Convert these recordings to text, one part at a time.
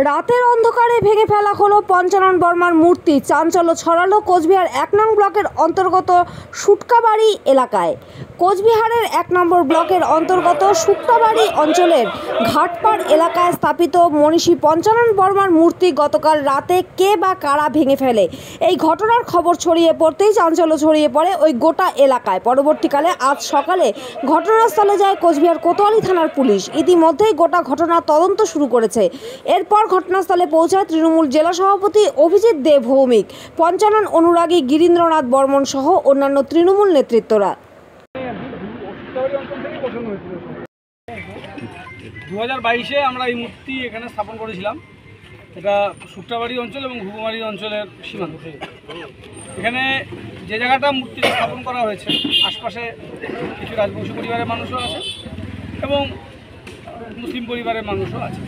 রাতের অন্ধকারে ভেঙে ফেলা হলো পঞ্চানন বর্মার মূর্তি। চাঞ্চল্য ছড়ালো কোচবিহার ১ নং ব্লকের অন্তর্গত সুটকাবাড়ি এলাকায়। কোচবিহারের ১ নম্বর ব্লকের অন্তর্গত সুটকাবাড়ি অঞ্চলের ঘাটপাড় এলাকায় স্থাপিত মনীষী পঞ্চানন বর্মার মূর্তি গতকাল রাতে কে বা কারা ভেঙে ফেলে। এই ঘটনার খবর ছড়িয়ে পড়তেই চাঞ্চল্য ছড়িয়ে পড়ে ওই গোটা এলাকায়। পরবর্তীকালে আজ সকালে ঘটনাস্থলে যায় কোচবিহার কোতোয়ালি থানার পুলিশ। ইতিমধ্যেই গোটা ঘটনার তদন্ত শুরু করেছে। এরপর ঘটনাস্থলে পৌঁছায় তৃণমূল জেলা সভাপতি অভিজিৎ দে ভৌমিক, পঞ্চানন অনুরাগী গিরীন্দ্রনাথ বর্মন সহ অন্যান্য তৃণমূল নেতৃত্বরা। 2022-এ আমরা এই মূর্তি এখানে স্থাপন করেছিলাম। এটা সুটকাবাড়ি অঞ্চল এবং ঘুঘুমারি অঞ্চলের সীমান্তে। এখানে যে জায়গাটা মূর্তি স্থাপন করা হয়েছে আশপাশে কিছু রাজবংশী পরিবারের মানুষও আছে এবং মুসলিম পরিবারের মানুষও আছে।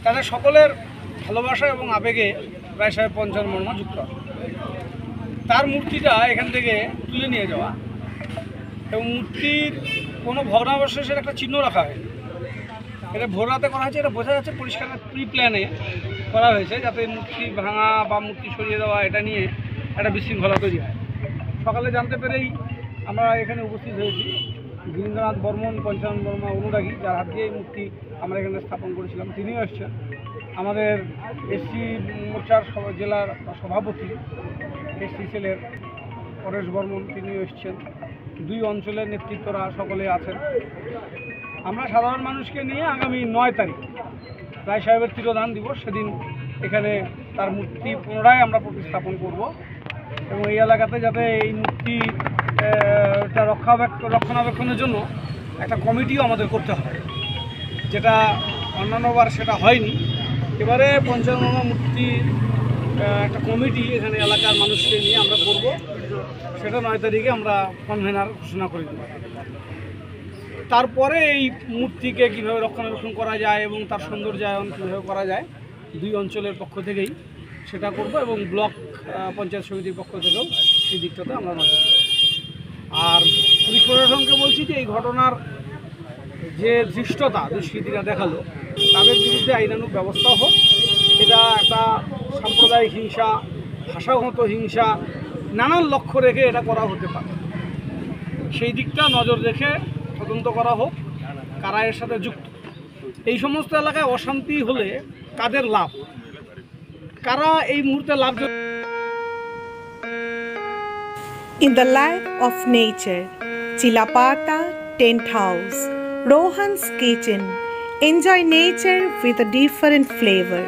তাদের সকলের ভালোবাসা এবং আবেগে প্রায় ৫৫ বর্মা যুক্ত। তার মূর্তিটা এখান থেকে তুলে নিয়ে যাওয়া এবং মূর্তির কোনো ভগ্নাবশেষের একটা চিহ্ন রাখা হয়। এটা ভোর রাতে করা হয়েছে, এটা বোঝা যাচ্ছে পরিষ্কার প্রি প্ল্যানে করা হয়েছে যাতে মূর্তি ভাঙা বা মূর্তি সরিয়ে দেওয়া এটা নিয়ে একটা বিশৃঙ্খলা তৈরি হয়। সকালে জানতে পেরেই আমরা এখানে উপস্থিত হয়েছি। গিরীন্দ্রনাথ বর্মন পঞ্চানন বর্মা অনুরাগী, যার হাত দিয়ে এই মূর্তি আমরা এখানে স্থাপন করেছিলাম, তিনিও এসছেন। আমাদের এসসি মোর্চার জেলার সভাপতি এসসি সেলের পরেশ বর্মন, তিনিও এসছেন। দুই অঞ্চলের নেতৃত্বরা সকলে আছেন। আমরা সাধারণ মানুষকে নিয়ে আগামী ৯ তারিখ রায় সাহেবের তিরোধান দিবস, সেদিন এখানে তার মূর্তি পুনরায় আমরা প্রতিস্থাপন করব এবং এই এলাকাতে যাতে এই মূর্তিটা রক্ষণাবেক্ষণের জন্য একটা কমিটিও আমাদের করতে হবে, যেটা অন্যান্যবার সেটা হয়নি। এবারে পঞ্চানন বর্মা মূর্তির একটা কমিটি এখানে এলাকার মানুষকে নিয়ে আমরা করব, সেটা ৯ তারিখে আমরা কনভেনার ঘোষণা করে দেব। তারপরে এই মূর্তিকে কীভাবে রক্ষণাবেক্ষণ করা যায় এবং তার সৌন্দর্যায়ন কীভাবে করা যায় দুই অঞ্চলের পক্ষ থেকেই সেটা করব এবং ব্লক পঞ্চায়েত সমিতির পক্ষ থেকেও সেই দিকটাতে আমরা নজর দেব। আর পুলিশ প্রশাসনকে বলছি যে এই ঘটনার যে দুষ্কৃতীরা দেখালো তাদের বিরুদ্ধে আইনানুগ ব্যবস্থা হোক। এটা একটা সাম্প্রদায়িক হিংসা, ভাষাগত হিংসা, নানান লক্ষ্য রেখে এটা করা হতে পারে। সেই দিকটা নজর রেখে তদন্ত করা হোক, কারা এর সাথে যুক্ত। এই সমস্ত এলাকায় অশান্তি হলে কাদের লাভ, কারা এই মুহূর্তে লাভ। In the life of nature, Chilapata Tent House, Rohan's Kitchen. Enjoy nature with a different flavor.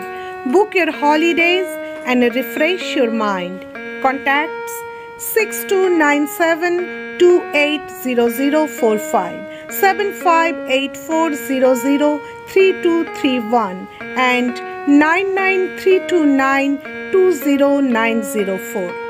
Book your holidays and refresh your mind. Contacts 6297 280045, 7584003231 and 99329 20904.